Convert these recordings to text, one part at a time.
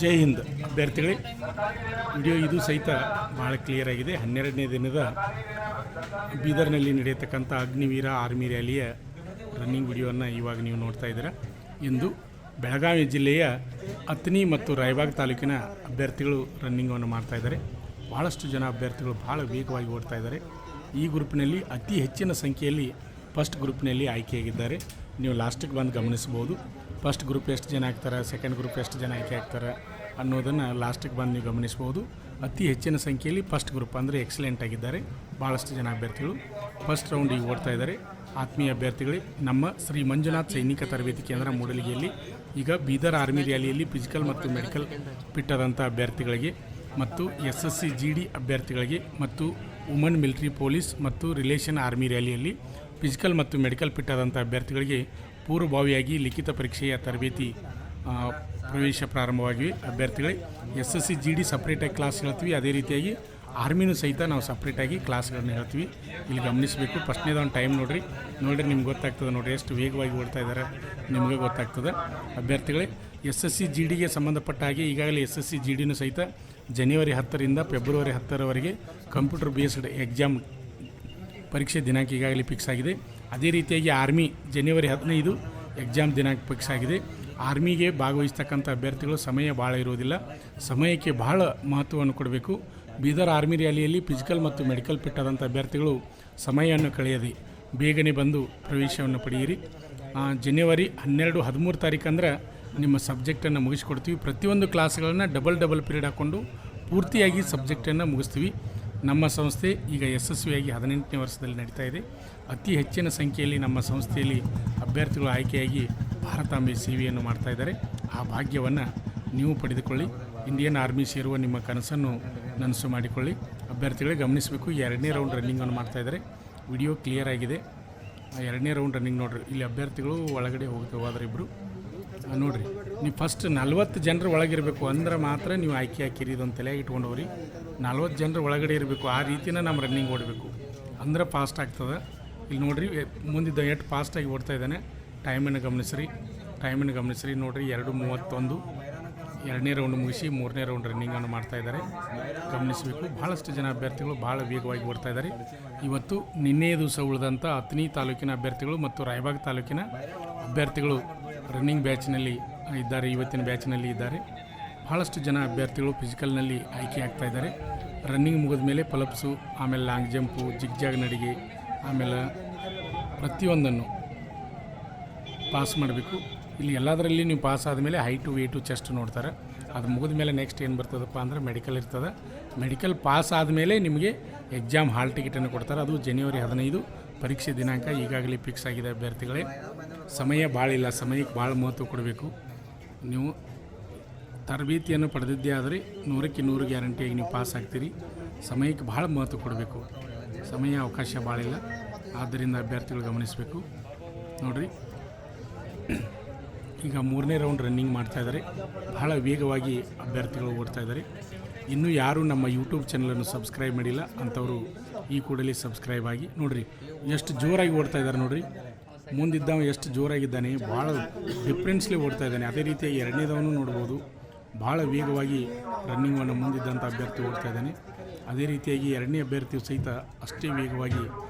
ಜೈ Hind ಅಭ್ಯರ್ಥಿಗಳೇ, video ಇದು ಸಹಿತ ಭಾಳ ಕ್ಲಿಯರ್ ಆಗಿದೆ. 12ನೇ ದಿನದ ಬೀದರ್ನಲ್ಲಿ ನಡೆಯತಕ್ಕಂಥ ಅಗ್ನಿವೀರ ಆರ್ಮಿ ರ್ಯಾಲಿಯ ರನ್ನಿಂಗ್ ವಿಡಿಯೋವನ್ನು ಇವಾಗ ನೀವು ನೋಡ್ತಾ ಇದ್ದೀರಾ. ಇಂದು ಬೆಳಗಾವಿ ಜಿಲ್ಲೆಯ ಅತ್ನಿ ಮತ್ತು ರಾಯಬಾಗ್ ತಾಲೂಕಿನ ಅಭ್ಯರ್ಥಿಗಳು ರನ್ನಿಂಗನ್ನು ಮಾಡ್ತಾಯಿದ್ದಾರೆ. ಭಾಳಷ್ಟು ಜನ ಅಭ್ಯರ್ಥಿಗಳು ಭಾಳ ವೇಗವಾಗಿ ಓಡ್ತಾ ಇದ್ದಾರೆ. ಈ ಗ್ರೂಪ್ನಲ್ಲಿ ಅತಿ ಹೆಚ್ಚಿನ ಸಂಖ್ಯೆಯಲ್ಲಿ ಫಸ್ಟ್ ಗ್ರೂಪ್ನಲ್ಲಿ ಆಯ್ಕೆಯಾಗಿದ್ದಾರೆ. ನೀವು ಲಾಸ್ಟಿಗೆ ಬಂದು ಗಮನಿಸ್ಬೋದು. ಫಸ್ಟ್ ಗ್ರೂಪ್ ಎಷ್ಟು ಜನ ಆಗ್ತಾರೆ, ಸೆಕೆಂಡ್ ಗ್ರೂಪ್ ಎಷ್ಟು ಜನ ಆಯ್ಕೆ ಆಗ್ತಾರೆ ಅನ್ನೋದನ್ನು ಲಾಸ್ಟಿಗೆ ಬಂದು ನೀವು ಗಮನಿಸ್ಬೋದು. ಅತಿ ಹೆಚ್ಚಿನ ಸಂಖ್ಯೆಯಲ್ಲಿ ಫಸ್ಟ್ ಗ್ರೂಪ್ ಅಂದರೆ ಎಕ್ಸಲೆಂಟ್ ಆಗಿದ್ದಾರೆ. ಭಾಳಷ್ಟು ಜನ ಅಭ್ಯರ್ಥಿಗಳು ಫಸ್ಟ್ ರೌಂಡಿಗೆ ಓಡ್ತಾ ಇದ್ದಾರೆ. ಆತ್ಮೀಯ ಅಭ್ಯರ್ಥಿಗಳೇ, ನಮ್ಮ ಶ್ರೀ ಮಂಜುನಾಥ್ ಸೈನಿಕ ತರಬೇತಿ ಕೇಂದ್ರ ಮೂಡಲಗಿಯಲ್ಲಿ ಈಗ ಬೀದರ್ ಆರ್ಮಿ ರ್ಯಾಲಿಯಲ್ಲಿ ಫಿಸಿಕಲ್ ಮತ್ತು ಮೆಡಿಕಲ್ ಫಿಟ್ ಅಭ್ಯರ್ಥಿಗಳಿಗೆ ಮತ್ತು SSC GD ಅಭ್ಯರ್ಥಿಗಳಿಗೆ ಮತ್ತು ವುಮನ್ ಮಿಲಿಟರಿ ಪೊಲೀಸ್ ಮತ್ತು ರಿಲೇಷನ್ ಆರ್ಮಿ ರ್ಯಾಲಿಯಲ್ಲಿ ಫಿಸಿಕಲ್ ಮತ್ತು ಮೆಡಿಕಲ್ ಫಿಟ್ ಅಭ್ಯರ್ಥಿಗಳಿಗೆ ಪೂರ್ವಭಾವಿಯಾಗಿ ಲಿಖಿತ ಪರೀಕ್ಷೆಯ ತರಬೇತಿ ಪ್ರವೇಶ ಪ್ರಾರಂಭವಾಗಿವೆ. ಅಭ್ಯರ್ಥಿಗಳೇ, SSC GD ಸಪ್ರೇಟಾಗಿ ಕ್ಲಾಸ್ ಹೇಳ್ತೀವಿ. ಅದೇ ರೀತಿಯಾಗಿ ಆರ್ಮಿನೂ ಸಹಿತ ನಾವು ಸಪ್ರೇಟಾಗಿ ಕ್ಲಾಸ್ಗಳನ್ನ ಹೇಳ್ತೀವಿ. ಇಲ್ಲಿ ಗಮನಿಸಬೇಕು. ಫಸ್ಟ್ನೇದು ಒಂದು ಟೈಮ್ ನೋಡಿರಿ ನಿಮ್ಗೆ ಗೊತ್ತಾಗ್ತದೆ. ನೋಡಿರಿ ಎಷ್ಟು ವೇಗವಾಗಿ ಓಡ್ತಾ ಇದ್ದಾರೆ, ನಿಮಗೆ ಗೊತ್ತಾಗ್ತದೆ. ಅಭ್ಯರ್ಥಿಗಳೇ, SSC GDಗೆ ಸಂಬಂಧಪಟ್ಟ ಹಾಗೆ ಈಗಾಗಲೇ SSC GDನೂ ಸಹಿತ ಜನವರಿ 10ರಿಂದ ಫೆಬ್ರವರಿ 10ರವರೆಗೆ ಕಂಪ್ಯೂಟರ್ ಬೇಸ್ಡ್ ಎಕ್ಸಾಮ್ ಪರೀಕ್ಷೆ ದಿನಾಂಕ ಈಗಾಗಲೇ ಫಿಕ್ಸ್ ಆಗಿದೆ. ಅದೇ ರೀತಿಯಾಗಿ ಆರ್ಮಿ ಜನವರಿ 15 ಎಕ್ಸಾಮ್ ದಿನಾಂಕ ಫಿಕ್ಸ್ ಆಗಿದೆ. ಆರ್ಮಿಗೆ ಭಾಗವಹಿಸ್ತಕ್ಕಂಥ ಅಭ್ಯರ್ಥಿಗಳು ಸಮಯ ಭಾಳ ಇರೋದಿಲ್ಲ, ಸಮಯಕ್ಕೆ ಬಹಳ ಮಹತ್ವವನ್ನು ಕೊಡಬೇಕು. ಬೀದರ್ ಆರ್ಮಿ ರ್ಯಾಲಿಯಲ್ಲಿ ಫಿಸಿಕಲ್ ಮತ್ತು ಮೆಡಿಕಲ್ ಫಿಟ್ ಅಭ್ಯರ್ಥಿಗಳು ಸಮಯವನ್ನು ಕಳೆಯದೆ ಬೇಗನೆ ಬಂದು ಪ್ರವೇಶವನ್ನು ಪಡೆಯಿರಿ. ಜನವರಿ 12, 13 ತಾರೀಕು ಅಂದ್ರೆ ನಿಮ್ಮ ಸಬ್ಜೆಕ್ಟನ್ನು ಮುಗಿಸ್ಕೊಡ್ತೀವಿ. ಪ್ರತಿಯೊಂದು ಕ್ಲಾಸ್ಗಳನ್ನು ಡಬಲ್ ಪೀರಿಯಡ್ ಹಾಕ್ಕೊಂಡು ಪೂರ್ತಿಯಾಗಿ ಸಬ್ಜೆಕ್ಟನ್ನು ಮುಗಿಸ್ತೀವಿ. ನಮ್ಮ ಸಂಸ್ಥೆ ಈಗ ಯಶಸ್ವಿಯಾಗಿ 18ನೇ ವರ್ಷದಲ್ಲಿ ನಡೀತಾ ಇದೆ. ಅತಿ ಹೆಚ್ಚಿನ ಸಂಖ್ಯೆಯಲ್ಲಿ ನಮ್ಮ ಸಂಸ್ಥೆಯಲ್ಲಿ ಅಭ್ಯರ್ಥಿಗಳು ಆಯ್ಕೆಯಾಗಿ ಭಾರತಾಂಬೆ ಸೇವೆಯನ್ನು ಮಾಡ್ತಾ ಇದ್ದಾರೆ. ಆ ಭಾಗ್ಯವನ್ನು ನೀವು ಪಡೆದುಕೊಳ್ಳಿ. ಇಂಡಿಯನ್ ಆರ್ಮಿ ಸೇರುವ ನಿಮ್ಮ ಕನಸನ್ನು ನನಸು ಮಾಡಿಕೊಳ್ಳಿ. ಅಭ್ಯರ್ಥಿಗಳೇ ಗಮನಿಸಬೇಕು. 2ನೇ ರೌಂಡ್ ರನ್ನಿಂಗನ್ನು ಮಾಡ್ತಾ ಇದ್ದಾರೆ. ವಿಡಿಯೋ ಕ್ಲಿಯರ್ ಆಗಿದೆ. 2ನೇ ರೌಂಡ್ ರನ್ನಿಂಗ್ ನೋಡಿರಿ. ಇಲ್ಲಿ ಅಭ್ಯರ್ಥಿಗಳು ಒಳಗಡೆ ಹೋದ್ರೆ ಇಬ್ಬರು ನೋಡಿರಿ. ನೀವು ಫಸ್ಟ್ 40 ಜನರ ಒಳಗಿರಬೇಕು ಅಂದ್ರೆ ಮಾತ್ರ ನೀವು ಆಯ್ಕೆ ಹಾಕಿರಿ. ಇದೊಂದು ತಲೆಯಾಗಿ ಇಟ್ಕೊಂಡವ್ರಿ. 40 ಜನರ ಒಳಗಡೆ ಇರಬೇಕು. ಆ ರೀತಿನ ನಮ್ಮ ರನ್ನಿಂಗ್ ಓಡಬೇಕು ಅಂದ್ರೆ ಫಾಸ್ಟ್ ಆಗ್ತದೆ. ಇಲ್ಲಿ ನೋಡಿರಿ, ಮುಂದಿದ್ದ ಎಷ್ಟು ಫಾಸ್ಟಾಗಿ ಓಡ್ತಾ ಇದ್ದಾನೆ. ಟೈಮನ್ನು ಗಮನಿಸ್ರಿ. ನೋಡಿರಿ, 2:31 2ನೇ ರೌಂಡ್ ಮುಗಿಸಿ 3ನೇ ರೌಂಡ್ ರನ್ನಿಂಗನ್ನು ಮಾಡ್ತಾ ಇದ್ದಾರೆ. ಗಮನಿಸಬೇಕು. ಭಾಳಷ್ಟು ಜನ ಅಭ್ಯರ್ಥಿಗಳು ಭಾಳ ವೇಗವಾಗಿ ಓಡ್ತಾ ಇದ್ದಾರೆ. ಇವತ್ತು ನಿನ್ನೆಯ ದಿವಸ ಉಳಿದಂಥ ಅತ್ನಿ ತಾಲೂಕಿನ ಅಭ್ಯರ್ಥಿಗಳು ಮತ್ತು ರಾಯಬಾಗ್ ತಾಲೂಕಿನ ಅಭ್ಯರ್ಥಿಗಳು ರನ್ನಿಂಗ್ ಬ್ಯಾಚ್ನಲ್ಲಿ ಇದ್ದಾರೆ. ಇವತ್ತಿನ ಬ್ಯಾಚ್ನಲ್ಲಿ ಇದ್ದಾರೆ. ಭಾಳಷ್ಟು ಜನ ಅಭ್ಯರ್ಥಿಗಳು ಫಿಸಿಕಲ್ನಲ್ಲಿ ಆಯ್ಕೆ ಆಗ್ತಾ ಇದ್ದಾರೆ. ರನ್ನಿಂಗ್ ಮುಗಿದ ಮೇಲೆ ಪಲಪ್ಸು, ಆಮೇಲೆ ಲಾಂಗ್ ಜಂಪು, ಜಿಗ್ಜಾಗ್ ನಡಿಗೆ, ಆಮೇಲೆ ಪ್ರತಿಯೊಂದನ್ನು ಪಾಸ್ ಮಾಡಬೇಕು. ಇಲ್ಲಿ ಎಲ್ಲದರಲ್ಲಿ ನೀವು ಪಾಸ್ ಆದಮೇಲೆ ಹೈಟು, ವೇಟು, ಚೆಸ್ಟ್ ನೋಡ್ತಾರೆ. ಅದು ಮುಗಿದ ಮೇಲೆ ನೆಕ್ಸ್ಟ್ ಏನು ಬರ್ತದಪ್ಪ ಅಂದರೆ ಮೆಡಿಕಲ್ ಇರ್ತದೆ. ಮೆಡಿಕಲ್ ಪಾಸ್ ಆದಮೇಲೆ ನಿಮಗೆ ಎಕ್ಸಾಮ್ ಹಾಲ್ ಟಿಕೆಟನ್ನು ಕೊಡ್ತಾರೆ. ಅದು ಜನವರಿ 15 ಪರೀಕ್ಷೆ ದಿನಾಂಕ ಈಗಾಗಲೇ ಫಿಕ್ಸ್ ಆಗಿದೆ. ಅಭ್ಯರ್ಥಿಗಳೇ, ಸಮಯ ಭಾಳ ಇಲ್ಲ, ಸಮಯಕ್ಕೆ ಭಾಳ ಮಹತ್ವ ಕೊಡಬೇಕು. ನೀವು ತರಬೇತಿಯನ್ನು ಪಡೆದಿದ್ದೇ ಆದರೆ 100ಕ್ಕೆ 100 ಗ್ಯಾರಂಟಿಯಾಗಿ ನೀವು ಪಾಸ್ ಆಗ್ತೀರಿ. ಸಮಯಕ್ಕೆ ಭಾಳ ಮಹತ್ವ ಕೊಡಬೇಕು. ಸಮಯ ಅವಕಾಶ ಭಾಳ ಇಲ್ಲ. ಆದ್ದರಿಂದ ಅಭ್ಯರ್ಥಿಗಳು ಗಮನಿಸಬೇಕು. ನೋಡಿರಿ, ಈಗ 3ನೇ ರೌಂಡ್ ರನ್ನಿಂಗ್ ಮಾಡ್ತಾ ಇದ್ದಾರೆ. ಬಹಳ ವೇಗವಾಗಿ ಅಭ್ಯರ್ಥಿಗಳು ಓಡ್ತಾ ಇದ್ದಾರೆ. ಇನ್ನೂ ಯಾರು ನಮ್ಮ ಯೂಟ್ಯೂಬ್ ಚಾನಲನ್ನು ಸಬ್ಸ್ಕ್ರೈಬ್ ಮಾಡಿಲ್ಲ ಅಂಥವರು ಈ ಕೂಡಲೇ ಸಬ್ಸ್ಕ್ರೈಬ್ ಆಗಿ. ನೋಡಿರಿ, ಎಷ್ಟು ಜೋರಾಗಿ ಓಡ್ತಾ ಇದ್ದಾರೆ. ನೋಡಿರಿ, ಮುಂದಿದ್ದವ ಎಷ್ಟು ಜೋರಾಗಿದ್ದಾನೆ, ಭಾಳ ಡಿಫ್ರೆನ್ಸ್ಲಿ ಓಡ್ತಾ ಇದ್ದಾನೆ. ಅದೇ ರೀತಿಯಾಗಿ 2ನೇದವನು ನೋಡ್ಬೋದು, ಭಾಳ ವೇಗವಾಗಿ ರನ್ನಿಂಗನ್ನು ಮುಂದಿದ್ದಂಥ ಅಭ್ಯರ್ಥಿ ಓಡ್ತಾ ಇದ್ದಾನೆ. ಅದೇ ರೀತಿಯಾಗಿ 2ನೇ ಅಭ್ಯರ್ಥಿಯು ಸಹಿತ ಅಷ್ಟೇ ವೇಗವಾಗಿ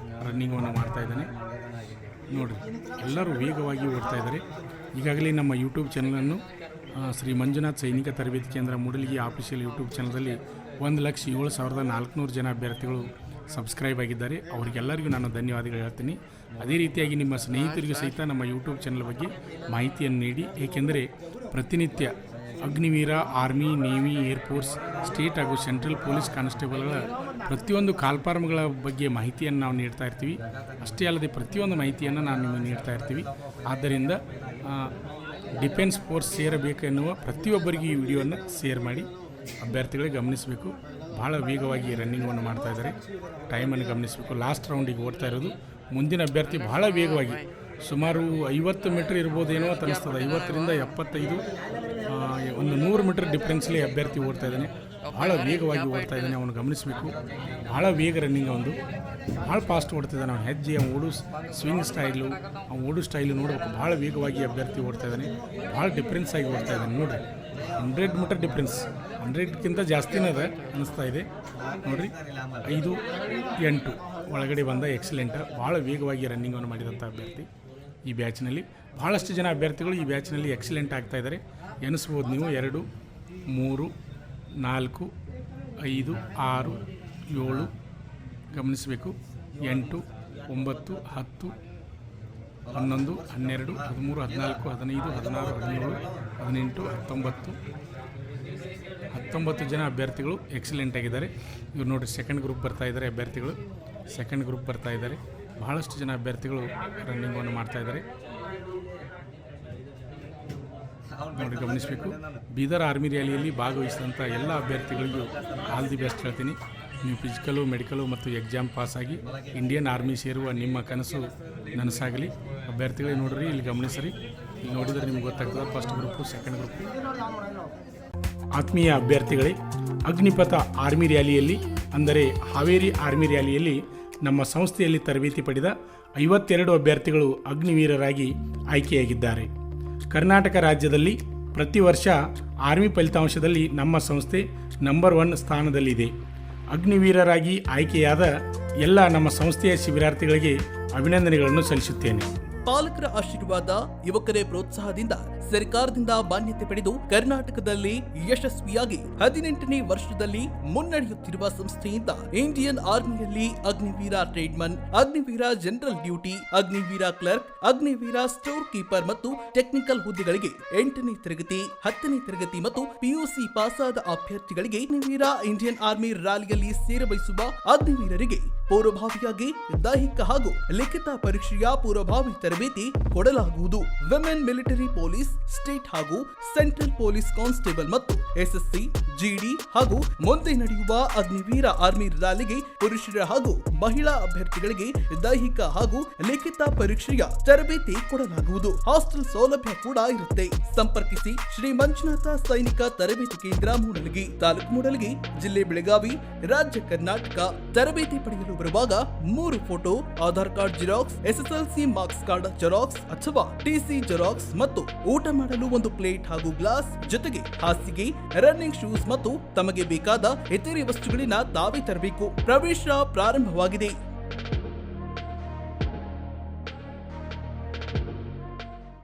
ರನ್ನಿಂಗನ್ನು ಮಾಡ್ತಾ ಇದ್ದಾನೆ. ನೋಡಿರಿ, ಎಲ್ಲರೂ ವೇಗವಾಗಿ ಓಡ್ತಾ ಇದ್ದಾರೆ. ಈಗಾಗಲೇ ನಮ್ಮ ಯೂಟ್ಯೂಬ್ ಚಾನಲನ್ನು ಶ್ರೀ ಮಂಜುನಾಥ್ ಸೈನಿಕ ತರಬೇತಿ ಕೇಂದ್ರ ಮೂಡಲಗಿ ಆಫಿಷಿಯಲ್ ಯೂಟ್ಯೂಬ್ ಚಾನಲಲ್ಲಿ 1,07,400 ಜನ ಅಭ್ಯರ್ಥಿಗಳು ಸಬ್ಸ್ಕ್ರೈಬ್ ಆಗಿದ್ದಾರೆ. ಅವರಿಗೆಲ್ಲರಿಗೂ ನಾನು ಧನ್ಯವಾದಗಳು ಹೇಳ್ತೀನಿ. ಅದೇ ರೀತಿಯಾಗಿ ನಿಮ್ಮ ಸ್ನೇಹಿತರಿಗೂ ಸಹಿತ ನಮ್ಮ ಯೂಟ್ಯೂಬ್ ಚಾನಲ್ ಬಗ್ಗೆ ಮಾಹಿತಿಯನ್ನು ನೀಡಿ. ಏಕೆಂದರೆ ಪ್ರತಿನಿತ್ಯ Agniveer, army, navy, air force, state ಹಾಗೂ ಸೆಂಟ್ರಲ್ ಪೊಲೀಸ್ ಕಾನ್ಸ್ಟೇಬಲ್ಗಳ ಪ್ರತಿಯೊಂದು ಕಾಲ್ಫಾರ್ಮ್ಗಳ ಬಗ್ಗೆ ಮಾಹಿತಿಯನ್ನು ನಾವು ನೀಡ್ತಾ ಇರ್ತೀವಿ. ಅಷ್ಟೇ ಅಲ್ಲದೆ ಪ್ರತಿಯೊಂದು ಮಾಹಿತಿಯನ್ನು ನಾವು ನಿಮಗೆ ನೀಡ್ತಾ ಇರ್ತೀವಿ. ಆದ್ದರಿಂದ ಡಿಫೆನ್ಸ್ ಫೋರ್ಸ್ ಸೇರಬೇಕೆನ್ನುವ ಪ್ರತಿಯೊಬ್ಬರಿಗೂ ಈ ವಿಡಿಯೋವನ್ನು ಶೇರ್ ಮಾಡಿ. ಅಭ್ಯರ್ಥಿಗಳಿಗೆ ಗಮನಿಸಬೇಕು. ಭಾಳ ವೇಗವಾಗಿ ರನ್ನಿಂಗನ್ನು ಮಾಡ್ತಾ ಇದ್ದಾರೆ. ಟೈಮನ್ನು ಗಮನಿಸಬೇಕು. ಲಾಸ್ಟ್ ರೌಂಡಿಗೆ ಓಡ್ತಾ ಇರೋದು. ಮುಂದಿನ ಅಭ್ಯರ್ಥಿ ಭಾಳ ವೇಗವಾಗಿ ಸುಮಾರು 50 ಮೀಟ್ರ್ ಇರ್ಬೋದೇನೋ ಅಂತ ಅನಿಸ್ತದೆ. 50ರಿಂದ 75, ಒಂದು 100 ಮೀಟ್ರ್ ಡಿಫ್ರೆನ್ಸ್ಲಿ ಅಭ್ಯರ್ಥಿ ಓಡ್ತಾ ಇದ್ದಾನೆ. ಭಾಳ ವೇಗವಾಗಿ ಓಡ್ತಾ ಇದ್ದಾನೆ. ಅವನು ಗಮನಿಸಬೇಕು. ಭಾಳ ವೇಗ ರನ್ನಿಂಗ್, ಅವನು ಭಾಳ ಫಾಸ್ಟ್ ಓಡ್ತಿದ್ದಾನೆ. ಅವನ ಹೆಜ್ಜೆ, ಅವನು ಓಡು ಸ್ವಿಂಗ್ ಸ್ಟೈಲು, ಅವನು ಓಡು ಸ್ಟೈಲು ನೋಡಬೇಕು. ಭಾಳ ವೇಗವಾಗಿ ಅಭ್ಯರ್ಥಿ ಓಡ್ತಾ ಇದ್ದಾನೆ. ಭಾಳ ಡಿಫ್ರೆನ್ಸ್ ಆಗಿ ಓಡ್ತಾ ಇದ್ದಾನೆ. ನೋಡಿರಿ, 100 ಮೀಟರ್ ಡಿಫ್ರೆನ್ಸ್, 100ಕ್ಕಿಂತ ಜಾಸ್ತಿನೇ ಅದ ಅನ್ನಿಸ್ತಾ ಇದೆ ನೋಡಿರಿ. 5:08 ಒಳಗಡೆ ಬಂದ ಎಕ್ಸಲೆಂಟ್. ಭಾಳ ವೇಗವಾಗಿ ರನ್ನಿಂಗನ್ನು ಮಾಡಿದಂಥ ಅಭ್ಯರ್ಥಿ ಈ ಬ್ಯಾಚ್ನಲ್ಲಿ. ಭಾಳಷ್ಟು ಜನ ಅಭ್ಯರ್ಥಿಗಳು ಈ ಬ್ಯಾಚ್ನಲ್ಲಿ ಎಕ್ಸಲೆಂಟ್ ಆಗ್ತಾಯಿದ್ದಾರೆ ಎನಿಸ್ಬೋದು ನೀವು. 2, 3, 4, 5, 6, 7 ಗಮನಿಸಬೇಕು. 8, 9, 10, 11, 12, 13, 14, 15, 16, 17, 18, 19 ಜನ ಅಭ್ಯರ್ಥಿಗಳು ಎಕ್ಸಲೆಂಟ್ ಆಗಿದ್ದಾರೆ. ಇವ್ರು ನೋಡಿರಿ ಸೆಕೆಂಡ್ ಗ್ರೂಪ್ ಬರ್ತಾ ಇದ್ದಾರೆ ಅಭ್ಯರ್ಥಿಗಳು, ಸೆಕೆಂಡ್ ಗ್ರೂಪ್ ಬರ್ತಾ ಇದ್ದಾರೆ. ಬಹಳಷ್ಟು ಜನ ಅಭ್ಯರ್ಥಿಗಳು ರನ್ನಿಂಗನ್ನು ಮಾಡ್ತಾ ಇದ್ದಾರೆ ನೋಡಿ, ಗಮನಿಸಬೇಕು. ಬೀದರ್ ಆರ್ಮಿ ರ್ಯಾಲಿಯಲ್ಲಿ ಭಾಗವಹಿಸಿದಂಥ ಎಲ್ಲ ಅಭ್ಯರ್ಥಿಗಳಿಗೂ ಆಲ್ ದಿ ಬೆಸ್ಟ್ ಹೇಳ್ತೀನಿ. ನೀವು ಫಿಸಿಕಲು, ಮೆಡಿಕಲು ಮತ್ತು ಎಕ್ಸಾಮ್ ಪಾಸಾಗಿ ಇಂಡಿಯನ್ ಆರ್ಮಿ ಸೇರುವ ನಿಮ್ಮ ಕನಸು ನನಸಾಗಲಿ. ಅಭ್ಯರ್ಥಿಗಳೇ ನೋಡ್ರಿ, ಇಲ್ಲಿ ಗಮನಿಸ್ರಿ. ಇಲ್ಲಿ ನೋಡಿದರೆ ನಿಮ್ಗೆ ಗೊತ್ತಾಗ್ತದೆ ಫಸ್ಟ್ ಗ್ರೂಪು, ಸೆಕೆಂಡ್ ಗ್ರೂಪು. ಆತ್ಮೀಯ ಅಭ್ಯರ್ಥಿಗಳೇ, ಅಗ್ನಿಪಥ ಆರ್ಮಿ ರ್ಯಾಲಿಯಲ್ಲಿ ಅಂದರೆ ಹಾವೇರಿ ಆರ್ಮಿ ರ್ಯಾಲಿಯಲ್ಲಿ ನಮ್ಮ ಸಂಸ್ಥೆಯಲ್ಲಿ ತರಬೇತಿ ಪಡೆದ 52 ಅಭ್ಯರ್ಥಿಗಳು ಅಗ್ನಿವೀರರಾಗಿ ಆಯ್ಕೆಯಾಗಿದ್ದಾರೆ. ಕರ್ನಾಟಕ ರಾಜ್ಯದಲ್ಲಿ ಪ್ರತಿ ವರ್ಷ ಆರ್ಮಿ ಫಲಿತಾಂಶದಲ್ಲಿ ನಮ್ಮ ಸಂಸ್ಥೆ ನಂಬರ್ 1 ಸ್ಥಾನದಲ್ಲಿದೆ. ಅಗ್ನಿವೀರರಾಗಿ ಆಯ್ಕೆಯಾದ ಎಲ್ಲ ನಮ್ಮ ಸಂಸ್ಥೆಯ ಶಿಬಿರಾರ್ಥಿಗಳಿಗೆ ಅಭಿನಂದನೆಗಳನ್ನು ಸಲ್ಲಿಸುತ್ತೇನೆ. ಪಾಲಕರ ಆಶೀರ್ವಾದ, ಯುವಕರೇ ಪ್ರೋತ್ಸಾಹದಿಂದ ಸರ್ಕಾರದಿಂದ ಮಾನ್ಯತೆ ಪಡೆದು ಕರ್ನಾಟಕದಲ್ಲಿ ಯಶಸ್ವಿಯಾಗಿ 18ನೇ ವರ್ಷದಲ್ಲಿ ಮುನ್ನಡೆಯುತ್ತಿರುವ ಸಂಸ್ಥೆಯಿಂದ ಇಂಡಿಯನ್ ಆರ್ಮಿಯಲ್ಲಿ Agniveer tradesman, Agniveer general duty, Agniveer clerk, Agniveer store keeper ಮತ್ತು ಟೆಕ್ನಿಕಲ್ ಹುದ್ದೆಗಳಿಗೆ 8ನೇ ತರಗತಿ, 10ನೇ ತರಗತಿ ಮತ್ತು ಪಿಯುಸಿ ಪಾಸಾದ ಅಭ್ಯರ್ಥಿಗಳಿಗೆ ಅಗ್ನಿವೀರ ಇಂಡಿಯನ್ ಆರ್ಮಿ ರ್ಯಾಲಿಯಲ್ಲಿ ಸೇರಬಯಸುವ ಅಗ್ನಿವೀರರಿಗೆ ಪೂರ್ವಭಾವಿಯಾಗಿ ದೈಹಿಕ ಹಾಗೂ ಲಿಖಿತ ಪರೀಕ್ಷೆಯ ಪೂರ್ವಭಾವಿ ತರಬೇತಿ ಕೊಡಲಾಗುವುದು. ವಿಮೆನ್ ಮಿಲಿಟರಿ ಪೊಲೀಸ್, ಸ್ಟೇಟ್ ಹಾಗೂ ಸೆಂಟ್ರಲ್ ಪೊಲೀಸ್ ಕಾನ್ಸ್ಟೇಬಲ್ ಮತ್ತು ಎಸ್ಎಸ್ಸಿ, ಜಿಡಿ ಹಾಗೂ ಮುಂದೆ ನಡೆಯುವ ಅಗ್ನಿವೀರ ಆರ್ಮಿ ರ್ಯಾಲಿಗೆ ಪುರುಷರ ಹಾಗೂ ಮಹಿಳಾ ಅಭ್ಯರ್ಥಿಗಳಿಗೆ ದೈಹಿಕ ಹಾಗೂ ಲಿಖಿತ ಪರೀಕ್ಷೆಯ ತರಬೇತಿ ಕೊಡಲಾಗುವುದು. ಹಾಸ್ಟೆಲ್ ಸೌಲಭ್ಯ ಕೂಡ ಇರುತ್ತೆ. ಸಂಪರ್ಕಿಸಿ ಶ್ರೀ ಮಂಜುನಾಥ ಸೈನಿಕ ತರಬೇತಿ ಕೇಂದ್ರ, ಮೂಡಲಗಿ, ತಾಲೂಕು ಮೂಡಲಗಿ, ಜಿಲ್ಲೆ ಬೆಳಗಾವಿ, ರಾಜ್ಯ ಕರ್ನಾಟಕ. ತರಬೇತಿ ಪಡೆಯಲು ಬರುವಾಗ 3 photo, Aadhaar card xerox, SSLC marks card xerox ಅಥವಾ ಟಿಸಿ ಜೆರಾಕ್ಸ್ ಮತ್ತು ಊಟ ಮಾಡಲು 1 ಪ್ಲೇಟ್ ಹಾಗೂ ಗ್ಲಾಸ್, ಜೊತೆಗೆ ಹಾಸಿಗೆ, ರನ್ನಿಂಗ್ ಶೂಸ್ ಮತ್ತು ತಮಗೆ ಬೇಕಾದ ಇತರೆ ವಸ್ತುಗಳಿನ ತಾವೇ ತರಬೇಕು. ಪ್ರವೇಶ ಪ್ರಾರಂಭವಾಗಿದೆ.